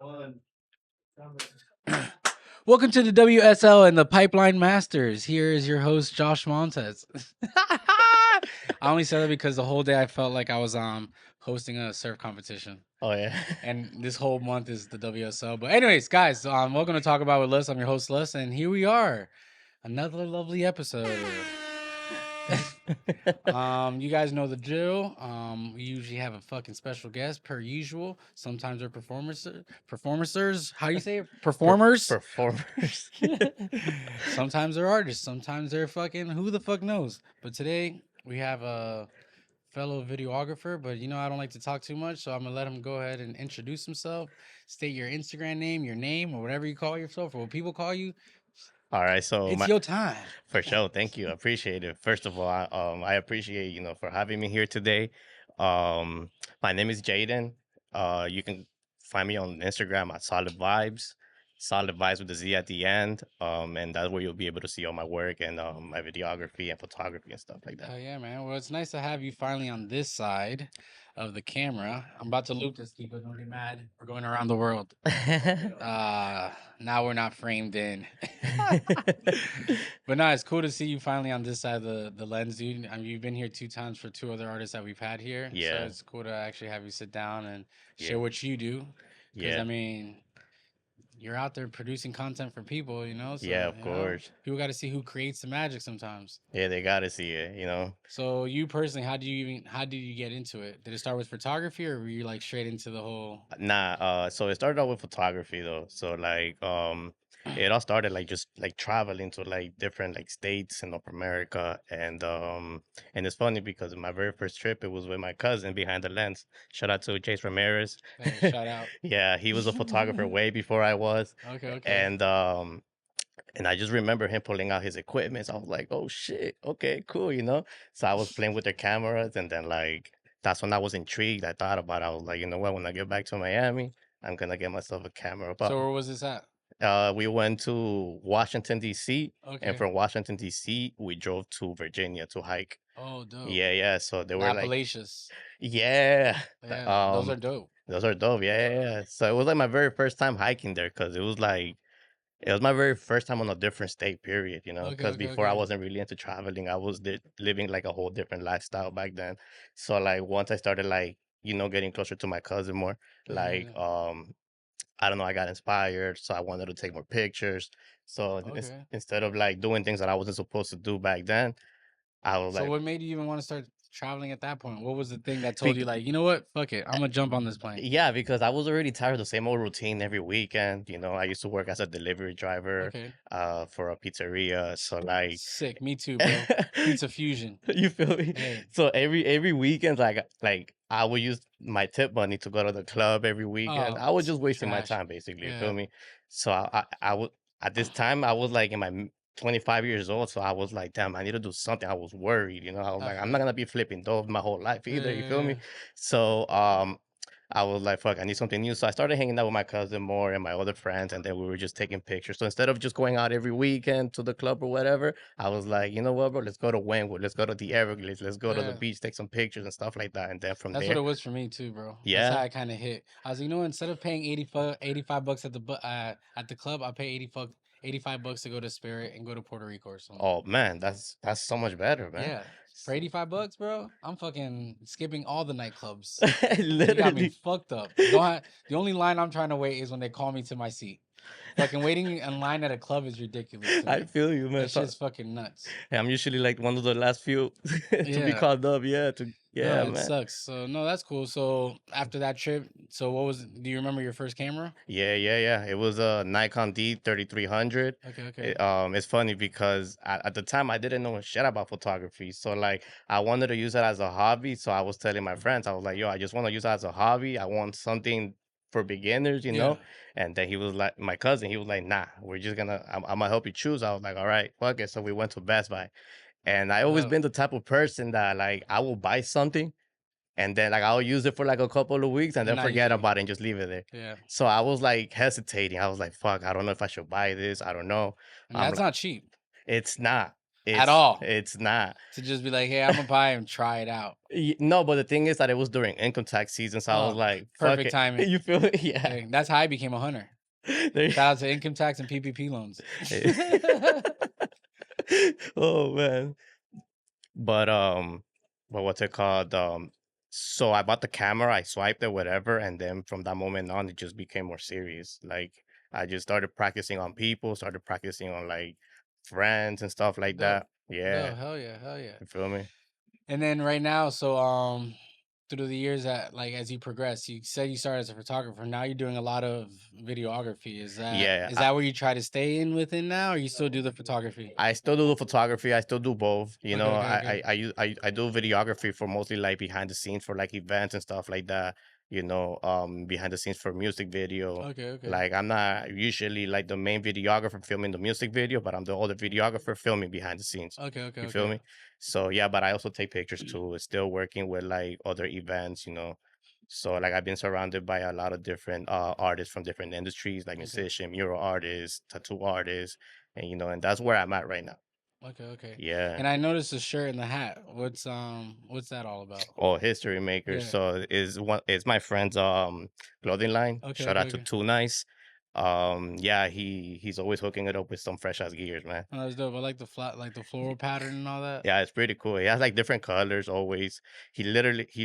Welcome to the WSL and the Pipeline Masters. Here is your host, Josh Montez. I only said that because the whole day I felt like I was hosting a surf competition. Oh yeah. And this whole month is the WSL. But anyways, guys, welcome to Talk About with Lust. I'm your host, Lust, and here we are. Another lovely episode. You guys know the drill. We usually have a fucking special guest per usual. Sometimes they're performers. How do you say it? Performers. Performers. Sometimes they're artists. Sometimes they're fucking who the fuck knows. But today we have a fellow videographer. But I don't like to talk too much, so I'm gonna let him go ahead and introduce himself. State your Instagram name, your name, or whatever you call yourself, or what people call you. All right, so It's your time. for sure. Thank you. I appreciate it. First of all, I appreciate for having me here today. My name is Jaden. You can find me on Instagram at SolidVibez. SolidVibez with the Z at the end. And that's where you'll be able to see all my work and my videography and photography and stuff like that. Oh yeah, man. Well, it's nice to have you finally on this side of the camera. I'm about to loop this, people. Don't get mad. We're going around the world. Now we're not framed in. But no, it's cool to see you finally on this side of the lens, dude. I mean, you've been here 2 times for 2 other artists that we've had here. Yeah. So it's cool to actually have you sit down and Yeah. share what you do. Because Yeah. I mean, you're out there producing content for people, So, Yeah, of course. People got to see who creates the magic sometimes. Yeah, they gotta see it, So you personally, how did you get into it? Did it start with photography, or were you like straight into the whole? Nah, so it started out with photography though. So like it all started like just like traveling to like different like states in North America, and it's funny because my very first trip it was with my cousin behind the lens. Shout out to Chase Ramirez. Hey, shout out. Yeah, he was a photographer way before I was. Okay. And I just remember him pulling out his equipment. So I was like, oh shit, okay, cool. So I was playing with their cameras, and then like that's when I was intrigued. I thought about it. I was like, you know what, when I get back to Miami, I'm gonna get myself a camera. But So where was this at? we went to Washington D.C. Okay. and from Washington D.C. we drove to Virginia to hike. Oh, dope. Yeah. So they were like, Appalachians. yeah, Yeah, those are dope. Those are dope. Yeah. So it was like my very first time hiking there because it was my very first time on a different state, period, because before I wasn't really into traveling. I was living like a whole different lifestyle back then. So like once I started like, getting closer to my cousin more, like, I don't know, I got inspired. So I wanted to take more pictures. So instead of like doing things that I wasn't supposed to do back then, I was So like, what made you even want to start traveling at that point? What was the thing that told you like, you know what, fuck it, I'm gonna jump on this plane? yeah, because I was already tired of the same old routine every weekend. I used to work as a delivery driver Okay. For a pizzeria. So like Sick. Me too, bro. Pizza fusion. You feel me? Hey. So every weekend, like I would use my tip money to go to the club every weekend. I was just wasting my time, basically. You feel me? So I would at this time I was like in my 25 years old, so I was like, damn, I need to do something. I was worried, I was like, I'm not gonna be flipping dope my whole life either. You feel me? So I was like, fuck, I need something new. So I started hanging out with my cousin more and my other friends, and then we were just taking pictures. So instead of just going out every weekend to the club or whatever, I was like, you know what, bro, let's go to Wynwood, let's go to the Everglades, let's go to the beach, take some pictures and stuff like that. And then from That's there, what it was for me too, bro. Yeah. That's how I kind of hit. I was, instead of paying 85 bucks at the club, I pay 85 bucks to go to Spirit and go to Puerto Rico or something. Oh man, that's so much better, man. Yeah. For 85 bucks, bro, I'm fucking skipping all the nightclubs. Literally. You got me fucked up. The only line I'm trying to wait is when they call me to my seat. Fucking waiting in line at a club is ridiculous. I feel you, man. That shit's fucking nuts. I'm usually like one of the last few to be called up. Yeah, it man. Sucks. So no, that's cool. So after that trip, do you remember your first camera? Yeah. It was a Nikon D3300. Okay. It's funny because at the time I didn't know shit about photography. So like I wanted to use it as a hobby. So I was telling my friends, I was like, yo, I just want to use it as a hobby. I want something for beginners, And then he was like, my cousin, he was like, nah, I'm gonna help you choose. I was like, all right, fuck it. So we went to Best Buy. And I always been the type of person that like I will buy something and then like I'll use it for like a couple of weeks and then forget about it and just leave it there. Yeah. So I was like hesitating. I was like, fuck, I don't know if I should buy this. I don't know. And that's not cheap. It's not. at all. It's not. To just be like, hey, I'm gonna buy and try it out. No, but the thing is that it was during income tax season, so I was like, fuck perfect it. timing. You feel it? Yeah. That's how I became a hunter. Shout out to income tax and PPP loans. Oh man. But what's it called? So I bought the camera, I swiped it, whatever, and then from that moment on, it just became more serious. Like I just started practicing on people, started practicing on like friends and stuff like that. No, Yeah. hell yeah. You feel me? And then right now, so through the years that like as you progress, you said you started as a photographer. Now you're doing a lot of videography. Is Yeah. that where you try to stay in within now, or you still do the photography? I still do the photography. I still do both. You know, okay. I do videography for mostly like behind the scenes for like events and stuff like that. You know, behind the scenes for music video. Okay. Like I'm not usually like the main videographer filming the music video, but I'm the other videographer filming behind the scenes. Okay. You feel me? So yeah, but I also take pictures too. Still working with like other events, you know. So like I've been surrounded by a lot of different artists from different industries, like musician, mural artists, tattoo artists, and you know, and that's where I'm at right now. Okay. Yeah. And I noticed the shirt and the hat. What's that all about? Oh, history maker. Yeah. So is my friend's clothing line. Shout out to Too Nice. Yeah, he's always hooking it up with some fresh ass gears, man. Oh, that's dope. I like the floral pattern and all that. Yeah, it's pretty cool. He has like different colors always. He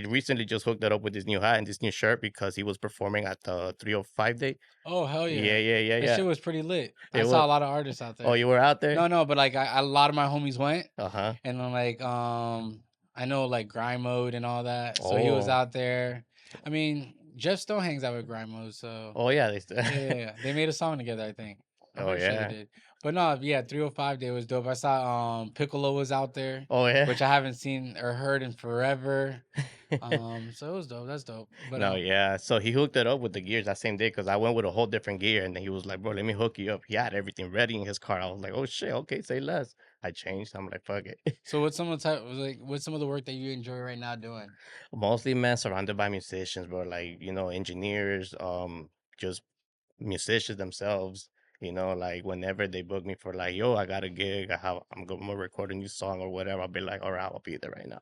recently just hooked it up with this new hat and this new shirt because he was performing at the 305 day. Oh hell yeah! That shit was pretty lit. I saw a lot of artists out there. Oh, you were out there? No, but like a lot of my homies went. Uh-huh. And then like I know like Grind Mode and all that. So he was out there. I mean, Jeff still hangs out with Grind Mode, so oh yeah, yeah. They made a song together, I think. I'm oh pretty sure yeah. they did. But no, yeah, 305 Day was dope. I saw Piccolo was out there. Oh yeah. Which I haven't seen or heard in forever. So it was dope. That's dope. But no, yeah. So he hooked it up with the gears that same day because I went with a whole different gear, and then he was like, "Bro, let me hook you up." He had everything ready in his car. I was like, "Oh shit, okay, say less." I changed. I'm like, "Fuck it." So what's some of what's some of the work that you enjoy right now doing? Mostly, man, surrounded by musicians, bro. Like you know, engineers, just musicians themselves. You know, like whenever they book me for like, yo, I got a gig, I'm gonna record a new song or whatever. I'll be like, all right, I'll be there right now.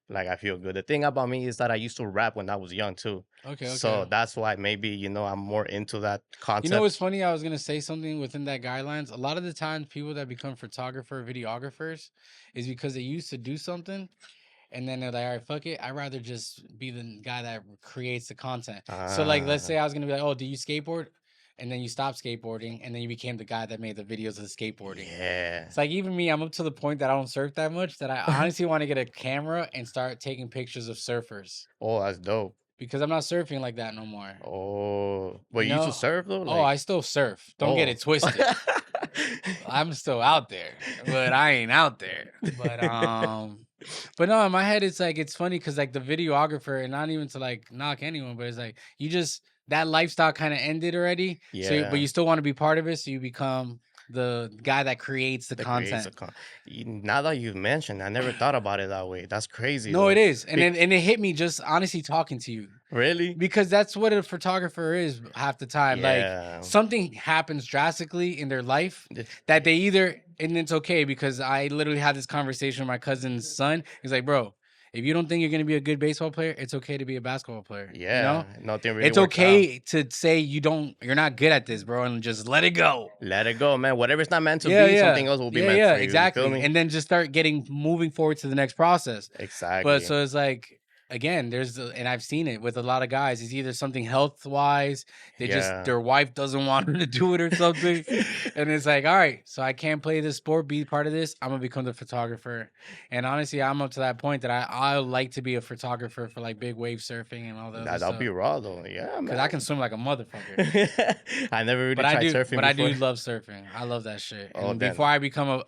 Like I feel good. The thing about me is that I used to rap when I was young too. So that's why maybe you know I'm more into that concept. You know what's funny? I was gonna say something within that guidelines. A lot of the times, people that become photographer, videographers, is because they used to do something, and then they're like, all right, fuck it. I'd rather just be the guy that creates the content. So like, let's say I was gonna be like, oh, do you skateboard? And then you stopped skateboarding, and then you became the guy that made the videos of the skateboarding. Yeah. It's like even me, I'm up to the point that I don't surf that much that I honestly want to get a camera and start taking pictures of surfers. Oh, that's dope. Because I'm not surfing like that no more. Oh, but you used to surf though? Like, I still surf. Don't get it twisted. I'm still out there, but I ain't out there. But no, in my head, it's like it's funny because like the videographer, and not even to like knock anyone, but it's like you just that lifestyle kind of ended already. Yeah. So, but you still want to be part of it, so you become the guy that creates the content. Now that you've mentioned, I never thought about it that way. That's crazy. No, it is, and it hit me just honestly talking to you. Really? Because that's what a photographer is half the time. Yeah. Like something happens drastically in their life that they either, and it's okay because I literally had this conversation with my cousin's son. He's like, bro, if you don't think you're gonna be a good baseball player, it's okay to be a basketball player. Yeah, you know? nothing really. It's okay to say you're not good at this, bro, and just let it go. Let it go, man. Whatever's not meant to be, something else will be meant for you. Yeah, exactly. And then just start moving forward to the next process. Exactly. But so it's like, again, and I've seen it with a lot of guys. It's either something health wise, their wife doesn't want them to do it or something, and it's like, all right, so I can't play this sport, be part of this. I'm gonna become the photographer. And honestly, I'm up to that point that I like to be a photographer for like big wave surfing and all that. That'll be raw though, yeah, because I can swim like a motherfucker. I never really tried surfing, but I do love surfing. I love that shit. And before I become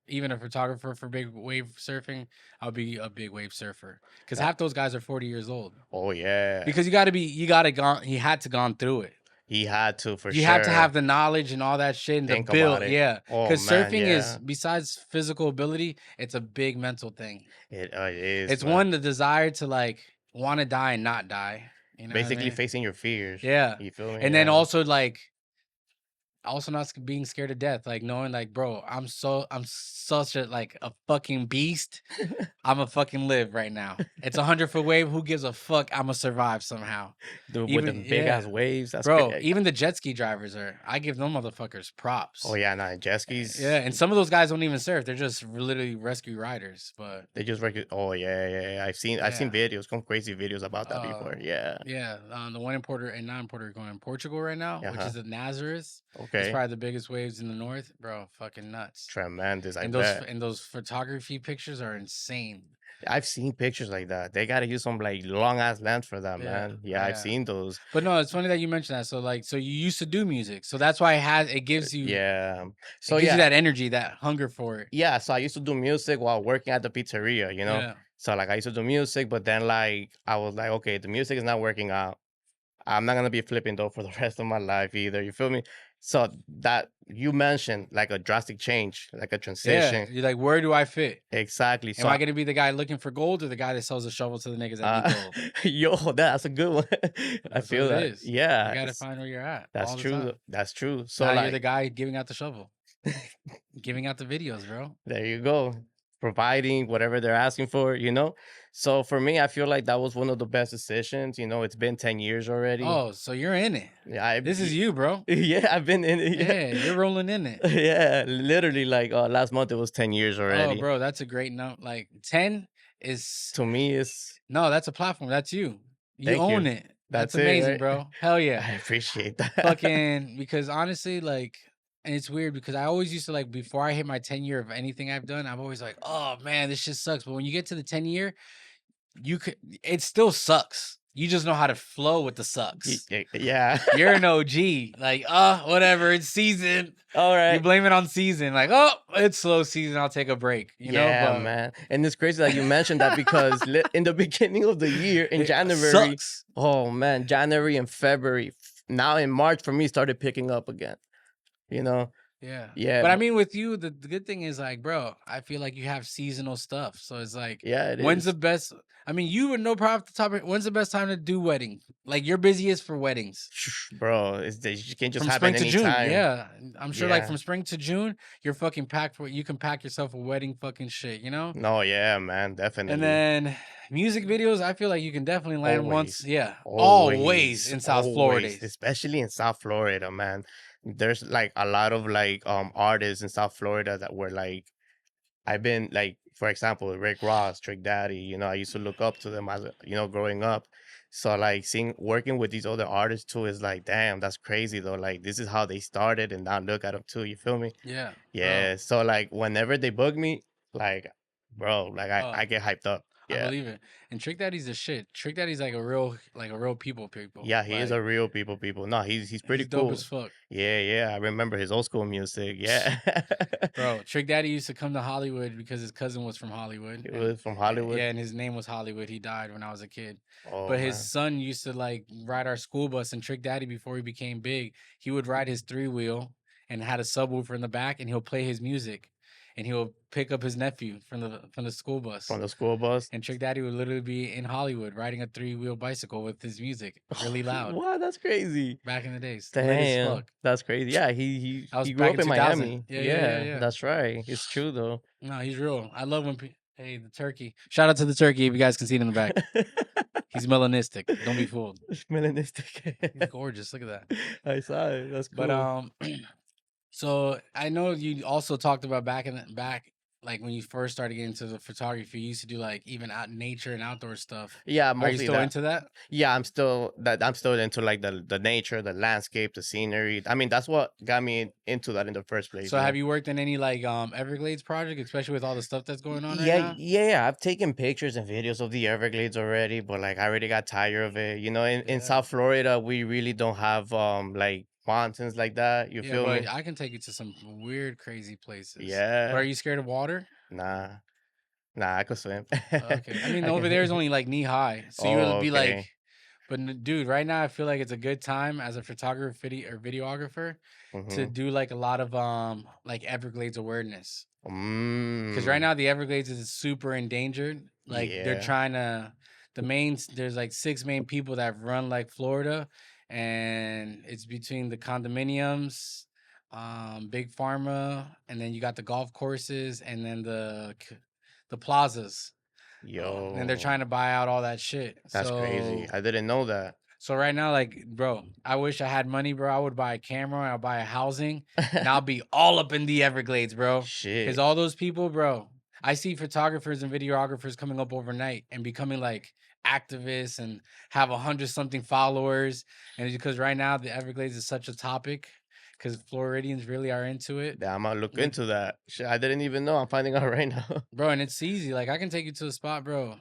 even a photographer for big wave surfing, I'll be a big wave surfer because half those guys are 40 years old. Oh yeah, because he had to gone through it. He had to You had to have the knowledge and all that shit and the build. Yeah, because surfing is besides physical ability, it's a big mental thing. It is. It's one, the desire to like want to die and not die. You know, basically facing your fears. Yeah, you feel me? And then also like also not being scared to death, like knowing like, bro, I'm such a like a fucking beast. I'm a fucking live right now. It's 100-foot wave. Who gives a fuck? I'm gonna survive somehow. Dude, with Even them big ass yeah, waves, that's bro. great. Even the jet ski drivers are. I give them motherfuckers Oh props. yeah, nah, jet Yeah, skis. and some of those guys don't even surf. They're just literally rescue riders. But They just oh yeah, yeah, yeah. I've seen yeah, videos, some crazy videos about that uh, before. Yeah. yeah. The one importer and non-importer going in Portugal right now, which Uh-huh. is the Nazareth. It's Okay. probably the biggest waves in the north, bro. Fucking nuts. Tremendous, I And bet. those photography pictures are insane. I've seen pictures like that. They gotta use some like long ass lens for that, Yeah, man. Yeah, I've yeah. seen those. But no, it's funny that you mentioned that. So like, so you used to do music, so that's why Yeah. it So gives you yeah, that energy, that hunger for it. yeah. So I used to do music while working at the pizzeria, you know? Yeah, So like I used to do music, but then like I was like, okay, the music is not working out. I'm not gonna be flipping though for the rest of my life either. You feel me? So that you mentioned like a drastic change, like a yeah. transition. You're like, where do I fit? Exactly. Am So I gonna be the guy looking for gold or the guy that sells a shovel to the niggas that need gold? yo, that's a good one. I That's what feel it that. is. You Yeah, gotta find where you're at that's all the true. time. That's true. So Now you're the like guy giving out the shovel, giving out the videos, bro. there you go. Providing whatever they're asking for, you know? So for me, I feel like that was one of the best decisions. You know, it's been 10 years already. Oh, so you're in it. Yeah, I This is you, bro. yeah, I've been in it. Yeah, you're Yeah. rolling in it. Yeah, literally like last month it was 10 years Oh, already. bro, that's a great note. Like 10 is To me, it's no, that's a platform. That's you. You thank own you. it. That's That's it, amazing, right? bro. Hell yeah. I appreciate that. Fucking because honestly, like, and it's weird because I always used to like before I hit my 10 year of anything I've done, I'm always like, oh man, this shit sucks. But when you get to the 10 year, you could it still sucks. You just know how to flow with the sucks. Yeah. You're an OG. Like, whatever, it's season. All You right. blame it on season. Like, oh, it's slow season. I'll take a break. You know, Yeah, but man. And it's crazy that you mentioned that because in the beginning of the year, in it January, sucks. oh man, January and February. Now in March for me started picking up again. You know? Yeah. Yeah. But I mean, with you, the good thing is like, bro, I feel like you have seasonal stuff. So it's like, Yeah, it when's is. the best? I mean, you would know probably off the top of when's the best time to do wedding? Like, you're busiest for weddings. Bro, it can just From happen spring to June. anytime. Yeah. I'm sure like Yeah. from spring to June, you're fucking packed for you can pack yourself a wedding fucking shit, you know? No, yeah, man, And definitely. then music videos, I feel like you can definitely land once. Always. Yeah. Always Always. in South Florida. Always. Especially in South Florida, man. There's like a lot of like artists in South Florida that were like I've been like, for example, Rick Ross, Trick Daddy, you know, I used to look up to them as growing up. So like working with these other artists too is like, damn, that's crazy though. Like this is how they started and now look at them too. You feel me? Yeah. Bro. Yeah. So like whenever they book me, like, bro, like I get hyped up. I Yeah. believe it. And Trick Daddy's the shit. Trick Daddy's like a real people. Yeah, he is Like, a real people. No, he's pretty he's dope cool. as fuck. Yeah, yeah. I remember his old school music. Yeah. Bro, Trick Daddy used to come to Hollywood because his cousin was from Hollywood. He was from Hollywood. Yeah, and his name was Hollywood. He died when I was a kid. Oh But his man. son used to like ride our school bus, and Trick Daddy, before he became big, he would ride his 3-wheel and had a subwoofer in the back, and he'll play his music. And he'll pick up his nephew from the school bus. From the school bus. And Trick Daddy would literally be in Hollywood riding a 3-wheel bicycle with his music really loud. Wow, that's crazy. Back in the days. Lit as Damn, fuck. that's crazy. Yeah, he I was he grew back up in in 2000. Miami. Yeah. That's right. It's true though. No, he's real. I love when hey, the turkey. Shout out to the turkey if you guys can see it in the back. He's melanistic. Don't be fooled. Melanistic. He's gorgeous. Look at that. I saw it. That's cool. But so I know you also talked about back like when you first started getting into the photography, you used to do like even out nature and outdoor stuff. Yeah, Are you mostly still that. into that? Yeah, I'm still into like the nature, the landscape, the scenery. I mean, that's what got me into that in the first place. So have you worked in any like Everglades project, especially with all the stuff that's going on right Yeah, now? yeah. I've taken pictures and videos of the Everglades already, but like I already got tired of it. You know, in Yeah. South Florida, we really don't have like mountains like that. You Yeah, feel but me? I can take you to some weird, crazy places. Yeah. But are you scared of water? Nah, I could swim. Okay. I mean, I over there is can. only like knee high, so you Oh, would be okay. like. But dude, right now I feel like it's a good time as a photographer or videographer to Mhm. do like a lot of like Everglades awareness. Because right Mm. now the Everglades is super endangered. Like they're Yeah. trying to there's like 6 main people that run like Florida, and it's between the condominiums, Big Pharma, and then you got the golf courses, and then the plazas. And they're Yo, trying to buy out all that shit. that's crazy. So I didn't know that. so right now, like, bro, I wish I had money, bro. I would buy a camera and I'll buy a housing and I'll be all up in the Everglades, bro. Because Shit. all those people, bro, I see photographers and videographers coming up overnight and becoming like activists and have 100-something followers. And it's because right now the Everglades is such a topic because Floridians really are into it. Yeah, I'm gonna look We, into that. Shit, I didn't even know. I'm finding out right now. bro, and it's easy. Like I can take you to a spot, bro,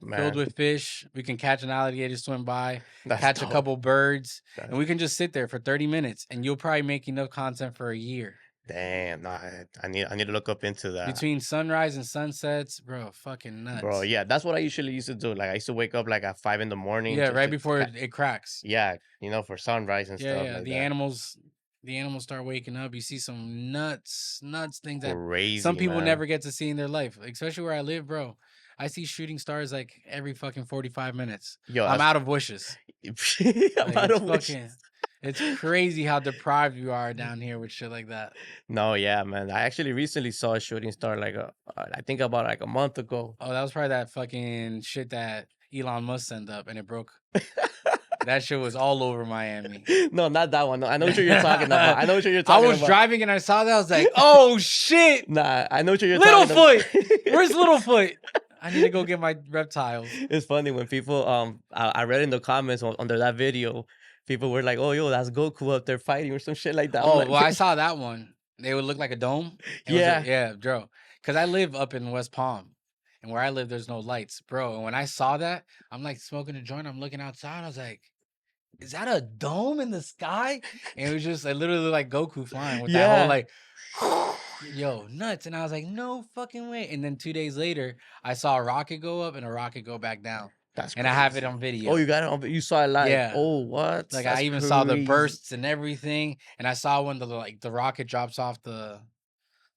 filled Man, with fish. We can catch an alligator swim by, that's catch a dope. couple birds, That's, and we can just sit there for 30 minutes and you'll probably make enough content for a year. damn, nah, I need to look up into that. Between sunrise and sunsets, bro, fucking nuts. Bro, yeah, that's what I usually used to do. Like I used to wake up like at 5 in the morning. Yeah, just right to before it cracks. yeah, for sunrise and Yeah, stuff yeah. like The that. animals start waking up. You see some nuts things that Crazy, some people man. never get to see in their life. Especially where I live, bro. I see shooting stars like every fucking 45 minutes. Yo, I'm out of wishes. I'm out of wishes. Fucking, it's crazy how deprived you are down here with shit like that. No, yeah, man. I actually recently saw a shooting star like I think about like a month ago. Oh, that was probably that fucking shit that Elon Musk sent up and it broke. That shit was all over Miami. No, not that one. No, I know what you're talking about. I know what you're talking about. I was driving and I saw that. I was like, oh shit. Nah, I know what you're talking about. Littlefoot. Where's Littlefoot? I need to go get my reptiles. It's funny when people I read in the comments under that video, people were like, "Oh, yo, that's Goku up there fighting or some shit like that." Oh, like, well, I saw that one. They would look like a dome. Yeah. Yeah, bro. Because I live up in West Palm. And where I live, there's no lights, bro. And when I saw that, I'm like smoking a joint. I'm looking outside. I was like, is that a dome in the sky? And it was just like literally like Goku flying with that whole like, yo, nuts. And I was like, no fucking way. And then 2 days later, I saw a rocket go up and a rocket go back down. That's and crazy. I have it on video. Oh, you got it on? You saw it live? Yeah. Oh, what? Like That's I even crazy. saw the bursts and everything. And I saw when the rocket drops off the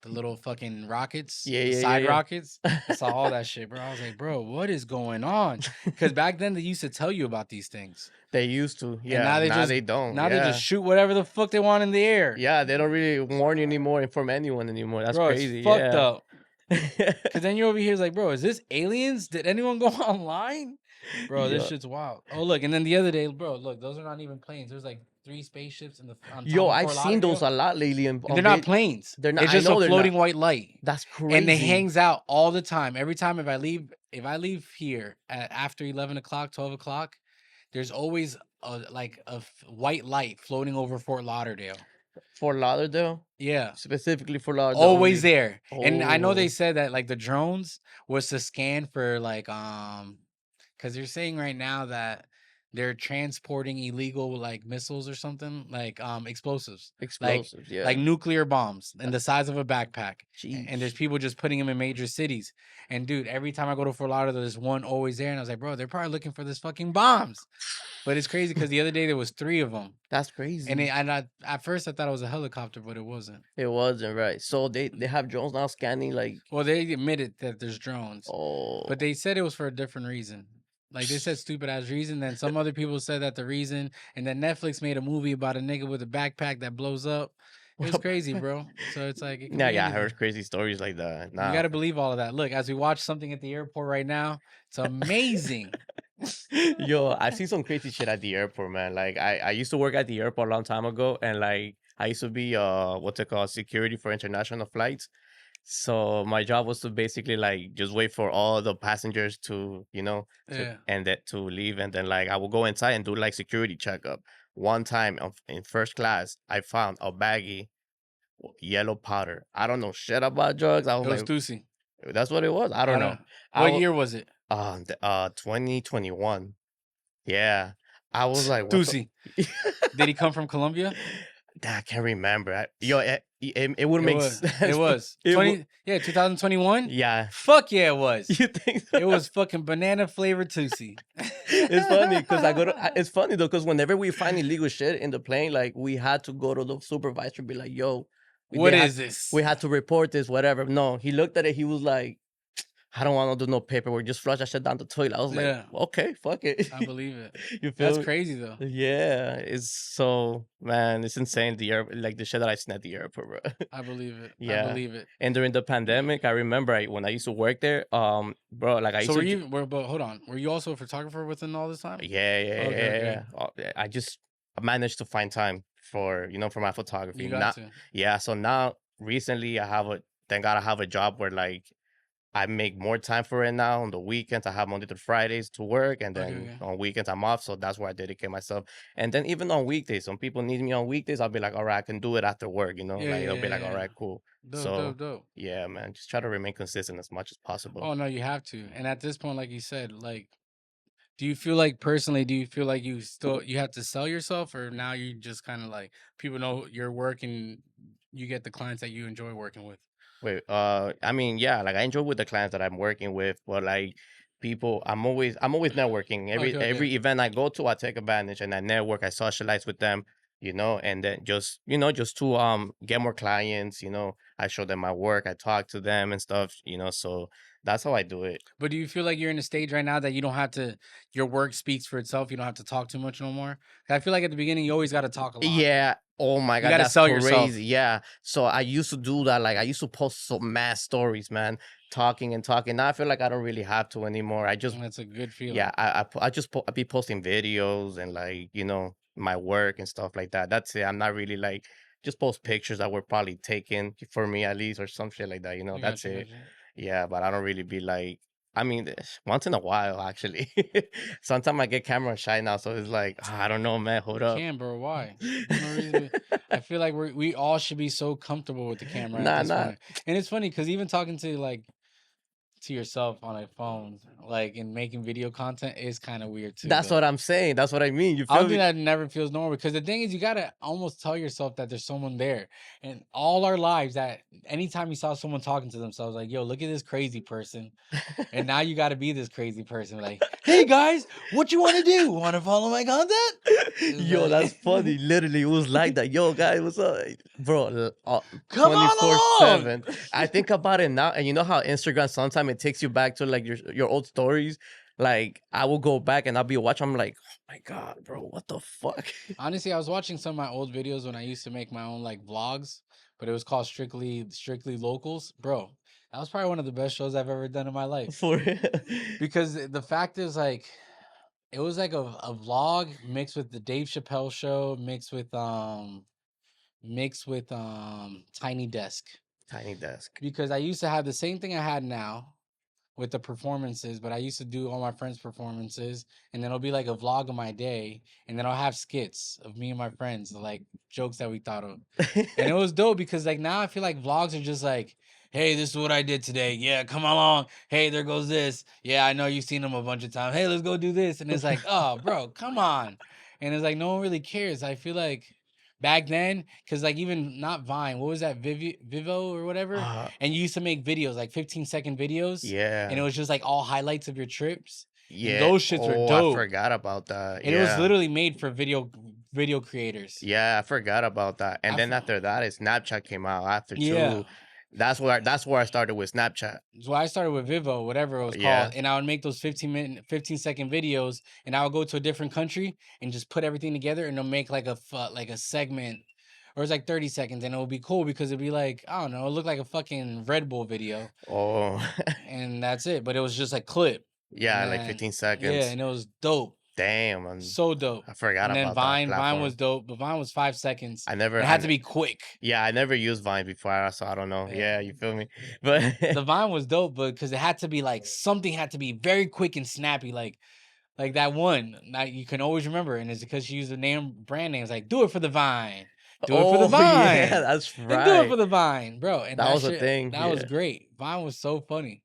little fucking rockets, side rockets. I saw all that shit, bro. I was like, bro, what is going on? Because back then they used to tell you about these things. They used to, yeah. And now they don't. Now they just shoot whatever the fuck they want in the air. Yeah, they don't really warn you anymore, inform anyone anymore. That's bro, crazy. It's fucked up. Because then you're over here like, bro, is this aliens? Did anyone go online? Bro, this shit's wild. Oh, look. And then the other day, bro, look, those are not even planes. There's like 3 spaceships in the Yo, I've seen those a lot lately. And they're not planes. They're not. It's just a floating white light. That's crazy. And it hangs out all the time. Every time if I leave here at after 11 o'clock, 12 o'clock, there's always a white light floating over Fort Lauderdale. Fort Lauderdale? Yeah. Specifically Fort Lauderdale. Always there. Oh. And I know they said that like the drones was to scan for like because they're saying right now that they're transporting illegal like missiles or something like explosives, yeah, like nuclear bombs in the size of a backpack. Jeez. And there's people just putting them in major cities. And dude, every time I go to Fort Lauderdale, there's one always there, and I was like, bro, they're probably looking for this fucking bombs. But it's crazy because the other day there was 3 of them. That's crazy. And at first I thought it was a helicopter, but it wasn't. It wasn't, right? So they have drones now scanning like. Well, they admitted that there's drones. Oh. But they said it was for a different reason. Like they said stupid ass reason. Then some other people said that the reason. And then Netflix made a movie about a nigga with a backpack that blows up. It was crazy, bro. So it's like yeah, I heard crazy stories like that. Nah. You gotta believe all of that. Look, as we watch something at the airport right now, it's amazing. Yo, I've seen some crazy shit at the airport, man. Like I used to work at the airport a long time ago, and like I used to be what's it called, security for international flights. So my job was to basically like just wait for all the passengers to, and that to leave, and then like I would go inside and do like security checkup. One time in first class, I found a baggie, yellow powder. I don't know shit about drugs. I was like, Tusi. That's what it was. I don't know. What year was it? 2021. Yeah, I was like, Tusi. Did he come from Colombia? I can't remember. It would make sense. It was 2021. Yeah, fuck yeah, it was. You think so? It was fucking banana flavored Tusi. It's funny because it's funny though because whenever we find illegal shit in the plane, like we had to go to the supervisor and be like, "Yo, what is this? We had to report this, whatever." No, he looked at it. He was like, I don't want to do no paperwork. Just flush that shit down the toilet. I was like, Yeah, okay, fuck it. I believe it. You That's feel me? crazy though. Yeah, it's so man, it's insane. The air, like the shit that I've seen at the airport, bro. I believe it. I Yeah, believe it. and during the pandemic, I remember when I used to work there, bro, like I So used were to, you? But hold on. Were you also a photographer within all this time? yeah, yeah, yeah, Okay, yeah, okay. yeah. Yeah, I just managed to find time for for my photography. You got Not, to. yeah. So now recently, I have a thank God I have a job where like I make more time for it now. On the weekends, I have Monday to Fridays to work, and Okay, then okay. on weekends I'm off. So that's where I dedicate myself. And then even on weekdays, some people need me on weekdays. I'll be like, all right, I can do it after work. Yeah, Like yeah, they'll be yeah, like, all yeah. right, cool. Dope, So dope, dope. yeah, man, just try to remain consistent as much as possible. Oh no, you have to. And at this point, like you said, like, do you feel like personally? Do you feel like you have to sell yourself, or now you just kind of like people know your work and you get the clients that you enjoy working with? Wait, I mean, yeah, like I enjoy with the clients that I'm working with, but like people, I'm always networking. Okay, okay. Every event I go to, I take advantage and I network, I socialize with them, and then just just to get more clients, I show them my work, I talk to them and stuff, so that's how I do it. But do you feel like you're in a stage right now that you don't have to? Your work speaks for itself. You don't have to talk too much no more. I feel like at the beginning you always got to talk a lot. Yeah. Oh my You God, got to that's sell yourself. crazy. Yeah. So I used to do that. Like I used to post some mass stories, man, talking and talking. Now I feel like I don't really have to anymore. I just And that's a good Yeah, feeling. I be posting videos and like, my work and stuff like that. That's it. I'm not really like just post pictures that were probably taken for me at least or some shit like that, I got that's you, it. got you. Yeah, but I don't really be like I mean, once in a while actually. Sometimes I get camera shy now, so it's like, I don't know, man, hold You up. can, bro. Why? There's no reason to. I feel like we all should be so comfortable with the camera at Nah, this nah. point. And it's funny because even talking to yourself on a phone, like and making video content is kind of weird too, That's though. what I'm saying. That's what I mean. You I don't feel think me? that never feels normal because the thing is, you gotta almost tell yourself that there's someone there. And all our lives, that anytime you saw someone talking to themselves, like, "Yo, look at this crazy person," and now you got to be this crazy person, like, "Hey guys, what you want to do? Want to follow my content?" It's Yo, that's like, funny. Literally, it was like that. Yo, guys, what's up? Bro, come on along. 24/7. I think about it now, and you know how Instagram sometimes it takes you back to like your old stories? Like, I will go back and I'll be watching, I'm like, oh my God, bro, what the fuck? Honestly, I was watching some of my old videos when I used to make my own like vlogs, but it was called Strictly Locals. Bro, that was probably one of the best shows I've ever done in my life. For real. Because the fact is like it was like a vlog mixed with the Dave Chappelle show, mixed with Tiny Desk. Tiny desk. Because I used to have the same thing I had now with the performances, but I used to do all my friends' performances, and then it'll be like a vlog of my day, and then I'll have skits of me and my friends, like jokes that we thought of. And it was dope because like now I feel like vlogs are just like, hey, this is what I did today. Yeah, come along. Hey, there goes this. Yeah, I know you've seen them a bunch of times. Hey, let's go do this. And it's like, oh, bro, come on. And it's like no one really cares. I feel like back then, because like even not Vine, what was that, Vivo or whatever? uh, And you used to make videos, like 15-second videos, and it yeah. was just like all highlights of your trips. And Yeah. those shits were Oh, I dope. forgot about that. And it was Yeah. literally made for video creators. Yeah, I forgot about that. And I then f- after that, Snapchat came out after yeah. too. That's where I started with Snapchat. So I started with Vivo, whatever it was called, Yeah. and I would make those 15-second videos, and I would go to a different country and just put everything together, and it'll make like like a segment, or it's like 30 seconds, and it would be cool because it'd be like I don't know, it looked like a fucking Red Bull video, Oh, and that's it. But it was just a clip, and yeah, like then 15 yeah, seconds. and it was dope, Damn, so dope. I forgot And then about that Vine platform. was dope, but Vine was 5 seconds, I never, and it had to be quick. yeah, I never used Vine before, so I don't know. Yeah. Yeah, you feel me? But The Vine was dope, but because it had to be like something had to be very quick and snappy, like that one, now you can always remember, and it's because she used the brand names like "Do it for the Vine, do it for the oh yeah, Vine, that's and do it for right. the Vine, bro." And That that was a shit, thing. that was Yeah, great. Vine was so funny.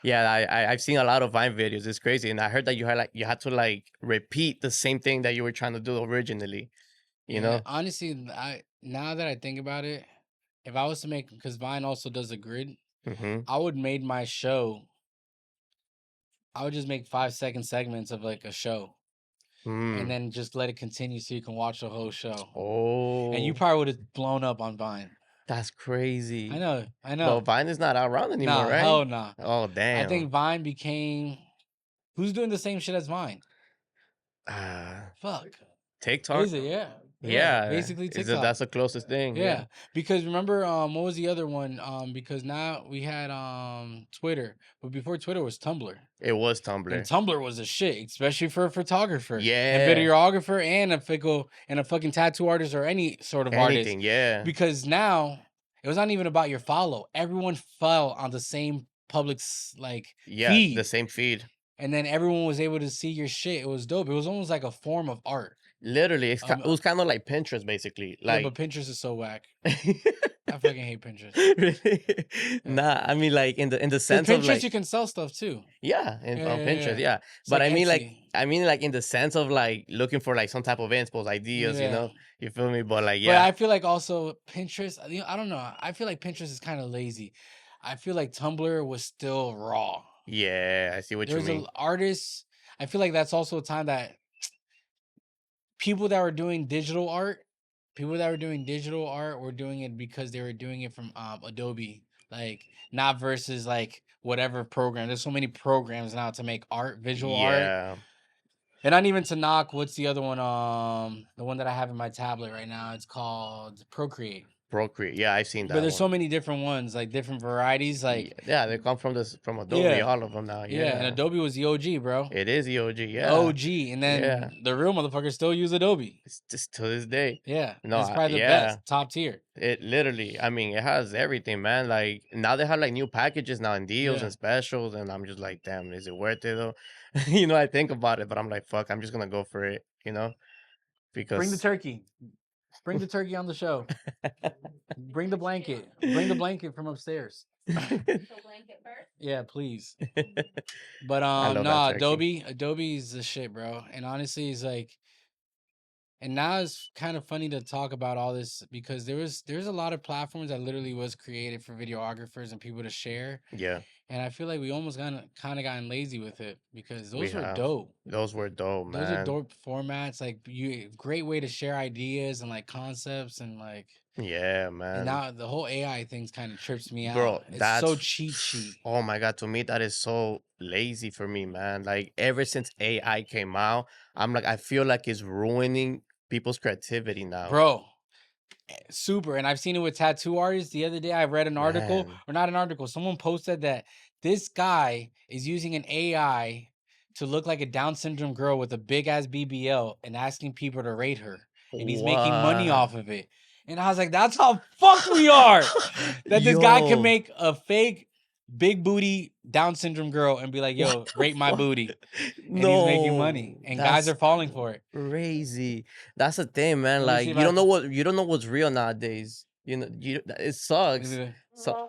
yeah. I've seen a lot of Vine videos. It's crazy, and I heard that you had to like repeat the same thing that you were trying to do originally. You Yeah, know? honestly, I now that I think about it, if I was to make, because Vine also does a grid, Mm-hmm. I would made my show. I would just make 5 second segments of like a show, and Mm. then just let it continue so you can watch the whole show. And you Oh. probably would have blown up on Vine. That's crazy. I know. But Vine is not around anymore, Nah, right? hell nah. Oh, I think damn. Vine became. Who's doing the same shit as Vine? TikTok. Fuck. Is it? Yeah. Yeah. Yeah. Basically Is that TikTok. that's the closest thing? Yeah. Yeah. Because remember, what was the other one? Because now we had Twitter, but before Twitter was Tumblr. It was And Tumblr. Tumblr was a shit, especially for a photographer, and Yeah. videographer, and a fucking tattoo artist or any sort of artist. Anything, yeah. Because now it was not even about your follow. Everyone fell on the same public Yeah, feed, the same feed. and then everyone was able to see your shit. It was dope. It was almost like a form of art. Literally, it was kind of like Pinterest, basically. Yeah, Like, but Pinterest is so whack. I fucking hate Pinterest. really? Yeah. Nah, I mean, like in the 'Cause sense of Pinterest, like you can sell stuff too. yeah, on Pinterest, yeah. It's But like I mean, Etsy. like in the sense of like looking for like some type of inspo ideas, you Yeah. know. You feel me? But like, But yeah, I feel like also Pinterest, I don't know. I feel like Pinterest is kind of lazy. I feel like Tumblr was still raw. yeah, I see what you There's mean. artists. I feel like that's also a time that people that were doing digital art, were doing it because they were doing it from Adobe, like not versus like whatever program. There's so many programs now to make art, visual art. Yeah, And not even to knock, what's the other one? The one that I have in my tablet right now. It's called Procreate. Procreate. Yeah, I've seen But that there's so one. many different ones, like different varieties. Like Yeah, they come from from Adobe, yeah, all of them now. and Yeah, Adobe was the OG, bro. it is the OG. The Yeah, OG, and yeah. then the real motherfuckers still use Adobe. It's just to this day. Yeah, No, it's probably the yeah. best, top tier. It literally, I mean, it has everything, man. Like now they have like new packages now and deals Yeah. and specials, and I'm just like, damn, is it worth it though? You know, I think about it, but I'm like, fuck, I'm just gonna go for it, you know, Bring the because turkey. Bring the turkey on the show. Bring the blanket. Bring the blanket from upstairs. Yeah, please. But I love that no, turkey. Adobe's the shit, bro. And honestly, it's like, and now it's kind of funny to talk about all this because there's a lot of platforms that literally was created for videographers and people to share. Yeah, And I feel like we almost kind of gotten lazy with it because we those were have. dope. Those were dope, Those are man. dope formats. Like great way to share ideas and like concepts and like. Yeah, And man. now the whole AI things kind of trips me Bro, out. It's that's so cheat sheet. oh my god, to me that is so lazy for me, man. Like ever since AI came out, I'm like I feel like it's ruining people's creativity now. Bro, super. And I've seen it with tattoo artists. The other day I read an article, Man. or not an article, someone posted that this guy is using an AI to look like a Down syndrome girl with a big ass BBL and asking people to rate her. And he's making money What? off of it. And I was like, that's how fucked we are. That this guy can Yo. make a fake big booty Down syndrome girl and be like, yo, What the rate my fuck? booty. And he's making money. No, And guys are falling for it. crazy. That's the thing, man. Let me see Like if I you don't know what's real nowadays. You know, it sucks. So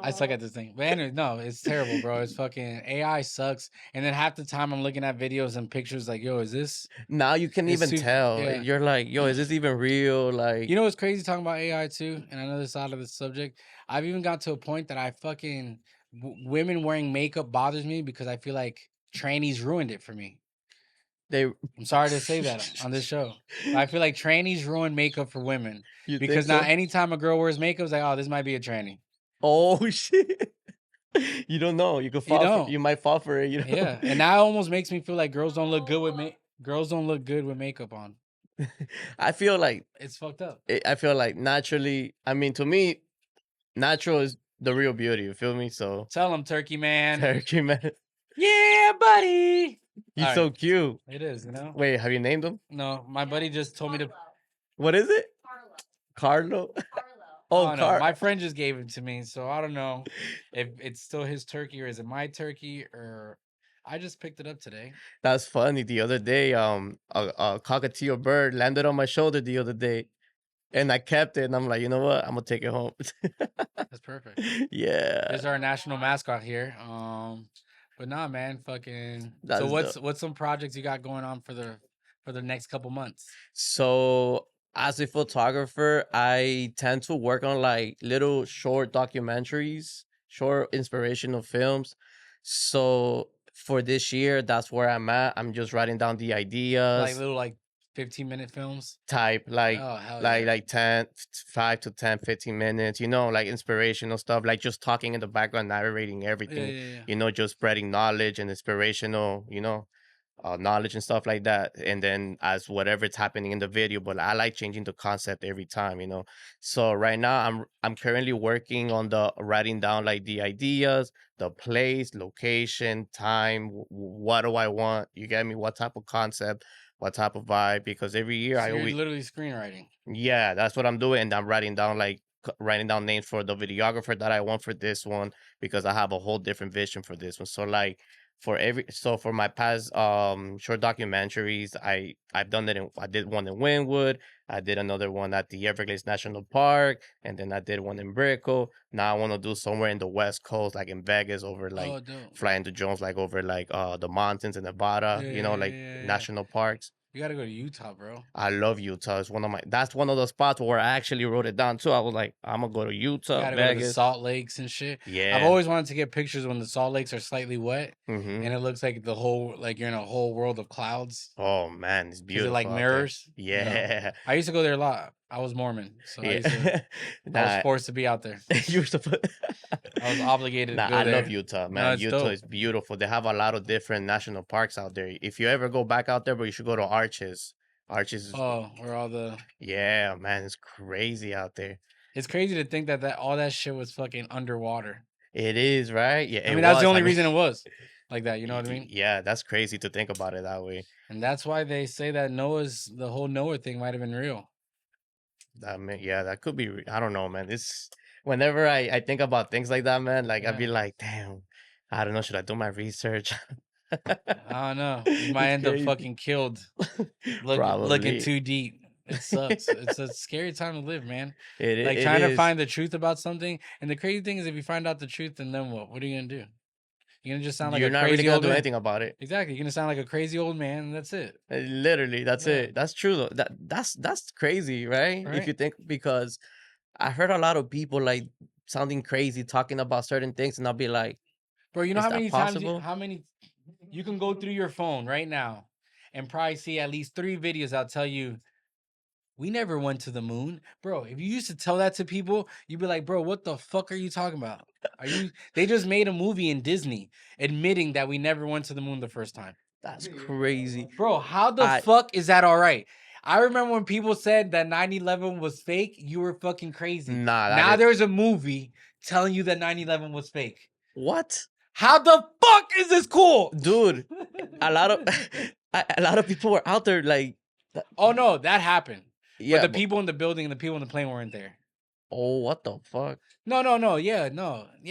I suck at this thing. But anyway, no, it's terrible, bro. It's fucking AI sucks. And then half the time I'm looking at videos and pictures like, yo, is this now you can it's even too tell. yeah. You're like, yo, is this even real? Like, You know what's crazy talking about AI too? And I know this out of the subject. I've even got to a point that I fucking women wearing makeup bothers me because I feel like trannies ruined it for me. I'm sorry to say that on this show. But I feel like trannies ruin makeup for women. you Because think now so? anytime a girl wears makeup, it's like, oh, this might be a tranny. Oh shit. You don't know. You could fall for, you might fall for it, you know. Yeah. And that almost makes me feel like girls don't look good with makeup on. I feel like It's fucked up. I feel like naturally, I mean to me, natural is the real beauty, you feel me? So Tell him, Turkey Man. Turkey man. Yeah, buddy. He's All so right. cute. It is, you know? Wait, have you named him? No, my buddy just told me to. What is it? Carlo. Oh, Oh, no. My friend just gave it to me, so I don't know if it's still his turkey or is it my turkey or I just picked it up today. That's funny. The other day, a cockatiel bird landed on my shoulder the other day, and I kept it. And I'm like, you know what? I'm gonna take it home. That's perfect. Yeah. There's our national mascot here. But nah, man, fucking. So what's some projects you got going on for the next couple months? So as a photographer, I tend to work on like little short documentaries, short inspirational films. So for this year, that's where I'm at. I'm just writing down the ideas. Like little 15-minute films type, like Oh, hell yeah. like 10, 5 to 10, 15 minutes, like inspirational stuff, like just talking in the background, narrating everything, Yeah. just spreading knowledge and inspirational, knowledge and stuff like that. And then as whatever's happening in the video, but I like changing the concept every time. So right now I'm currently working on the writing down like the ideas, the place, location, time, what do I want? You get me? What type of concept, what type of vibe? Because every year So I you're always literally screenwriting. yeah, that's what I'm doing. And I'm writing down writing down names for the videographer that I want for this one because I have a whole different vision for this one. So like for my past short documentaries, I've done it I did one in Wynwood, I did another one at the Everglades National Park, and then I did one in Brickell. Now I want to do somewhere in the West Coast, like in Vegas, over like Oh, dope. flying to Jones, like over like the mountains in Nevada, like Yeah. national parks. You gotta go to Utah, bro. I love Utah. It's that's one of the spots where I actually wrote it down too. I was like, I'm gonna go to You Utah, gotta go to the Vegas. Salt Lakes and shit. I've Yeah. always wanted to get pictures when the Salt Lakes are slightly wet Mm-hmm. and it looks like like you're in a whole world of clouds. Oh man, it's Is it beautiful like out there. mirrors? Yeah. I used to go there a lot. I was Mormon, so I Yeah. was forced to be out there. You're supposed. I was obligated to go I there. love Utah, No, man. it's Utah dope. is beautiful. They have a lot of different national parks out there. If you ever go back out there, but you should go to Arches. Arches is Oh, where all the yeah, man, it's crazy out there. It's crazy to think that all that shit was fucking underwater. It is, right? Yeah, I mean, that's the only reason it was like that. You know what I mean? Yeah, that's crazy to think about it that way. And that's why they say that the whole Noah thing might have been real. Yeah, that could be. I don't know, man. It's whenever I think about things like that, man. Like I'd be like, damn, I don't know. Should I do my research? I don't know. You might end up fucking killed. Looking too deep. It sucks. It's a scary time to live, man. Like trying to find the truth about something. And the crazy thing is, if you find out the truth, then what? What are you gonna do? You're gonna just sound like you're a not crazy really gonna old do man. anything about it. Exactly. You're gonna sound like a crazy old man, and that's it. Literally, that's it. That's true though. That's crazy, right? If you think, because I heard a lot of people like sounding crazy talking about certain things, and I'll be like, bro, you know is how that many possible? times you can go through your phone right now and probably see at least 3 videos I'll tell you we never went to the moon. Bro, if you used to tell that to people, you'd be like, bro, what the fuck are you talking about? They just made a movie in Disney admitting that we never went to the moon the first time. That's crazy. Bro, how the fuck is that all right? I remember when people said that 9/11 was fake, you were fucking crazy. Now there's a movie telling you that 9/11 was fake. What? How the fuck is this cool? Dude, a lot of people were out there like oh no, that happened. Yeah, but the people in the building and the people in the plane weren't there. Oh, what the fuck? No. Yeah,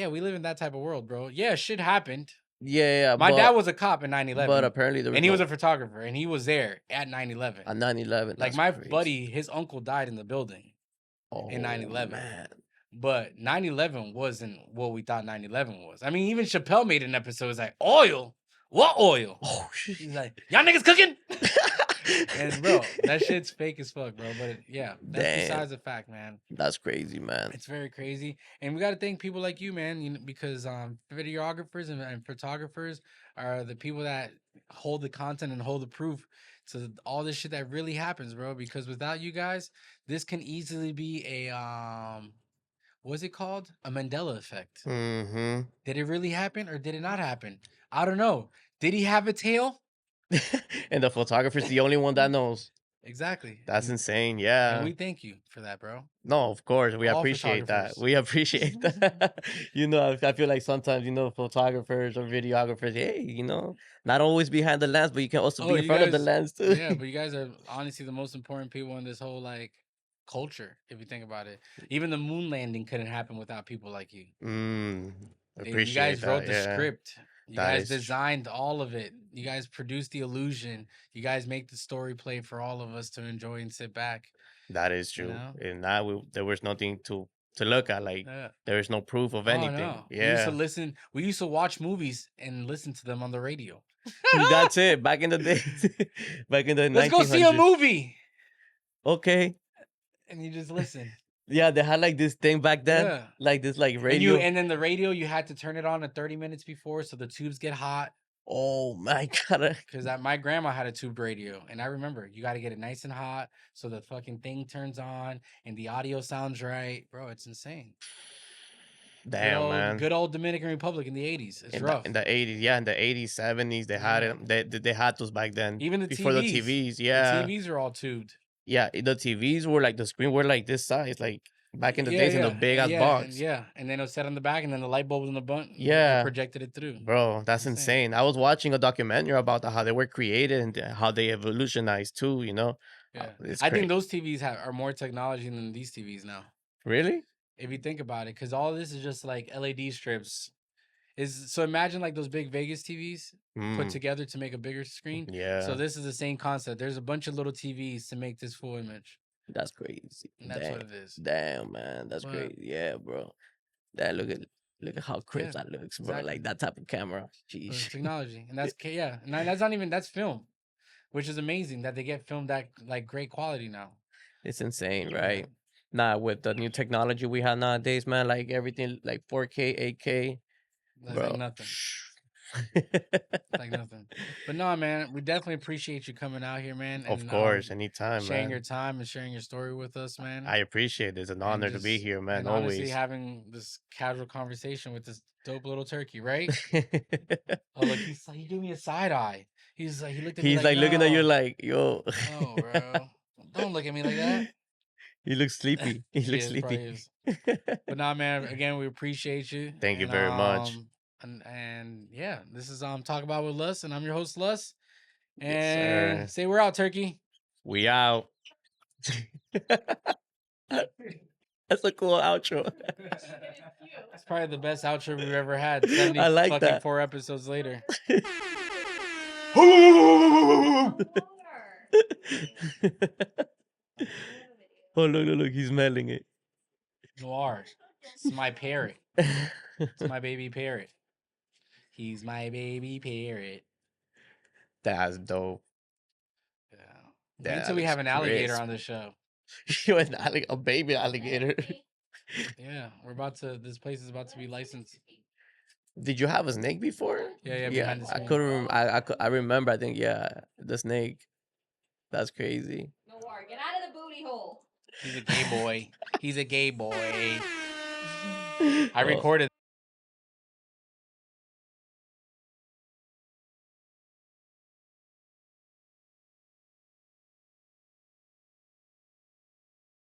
we live in that type of world, bro. Yeah, shit happened. Yeah. My dad was a cop in 9/11. But apparently he was a photographer, and he was there at 9/11. At 9/11. Like my buddy, his uncle died in the building in 9/11. Man. But 9/11 wasn't what we thought 9/11 was. I mean, even Chappelle made an episode. It's like, oil? What oil? Oh, shit. He's like, y'all niggas cooking? And bro, that shit's fake as fuck, bro. But that's besides the fact, man. That's crazy, man. It's very crazy, and we got to thank people like you, man. Because videographers and photographers are the people that hold the content and hold the proof to all this shit that really happens, bro. Because without you guys, this can easily be a what's it called? A Mandela effect. Mm-hmm. Did it really happen or did it not happen? I don't know. Did he have a tail? And the photographer's the only one that knows. Exactly. That's insane. Yeah. And we thank you for that, bro. No, of course. We appreciate that. We appreciate that. I feel like sometimes, photographers or videographers, hey, not always behind the lens, but you can also be in front of the lens too. Yeah, but you guys are honestly the most important people in this whole culture, if you think about it. Even the moon landing couldn't happen without people like you. Appreciate you guys wrote the yeah. script. You guys designed all of it. You guys produced the illusion. You guys make the story play for all of us to enjoy and sit back. That is true. And now there was nothing to look at. Like there is no proof of anything. No. Yeah. We used to listen. We used to watch movies and listen to them on the radio. That's it. Back in the day. Back in the 1900s. Let's go see a movie. Okay. And you just listen. Yeah, they had like this thing back then, like this radio. And then the radio, you had to turn it on at 30 minutes before, so the tubes get hot. Oh my god. Because my grandma had a tube radio, and I remember you got to get it nice and hot so the fucking thing turns on and the audio sounds right, bro. It's insane. Damn, man. Good old Dominican Republic in the 80s. It's In rough. the 80s, yeah, in the 80s, 70s, they had Yeah. it. They had those back then. Even the Before the TVs. TVs, The yeah. TVs are all tubed. Yeah, the TVs were like the screen were like this size, like back in the days in the big ass box. And then it was set on the back, and then the light bulb was in the button. Yeah, it projected it through. Bro, that's insane. I was watching a documentary about how they were created and how they evolutionized too. You know, Yeah, I think those TVs are more technology than these TVs now. Really? If you think about it, because all this is just like LED strips. So imagine like those big Vegas TVs put together to make a bigger screen. Yeah. So this is the same concept. There's a bunch of little TVs to make this full image. That's crazy. And that's what it is. Damn, man, that's crazy. Yeah, bro. That look at how crisp that looks, bro. Exactly. Like that type of camera. Jeez. Technology, and that's and that's not even that's film, which is amazing that they get filmed at like great quality now. It's insane, right? Nah, with the new technology we have nowadays, man, like everything like 4K, 8K. That's like nothing. Like nothing. But no, man, we definitely appreciate you coming out here, man. And, of course, anytime, sharing your time and sharing your story with us, man. I appreciate it. It's an honor to be here, man. And always honestly, having this casual conversation with this dope little turkey, right? Oh, look, he gave me a side eye. He's like, he looked at me like, looking at you like, yo. Oh, bro, don't look at me like that. He looks sleepy. He looks sleepy. But nah, man, again, we appreciate you. Thank you very much. And yeah, this is Talk About with Lust, and I'm your host, Lust. And yes, say we're out, turkey. We out. That's a cool outro. That's probably the best outro we've ever had. 70 I like fucking that. 4 episodes later. Oh, look, he's smelling it. Noir. It's my parrot. It's my baby parrot. He's my baby parrot. That's dope. Yeah. Wait until we have an alligator on the show. You a baby alligator. Yeah, this place is about to be licensed. Did you have a snake before? Yeah. I remember. I think the snake. That's crazy. Noir, get out of the booty hole. He's a gay boy. He's a gay boy. I recorded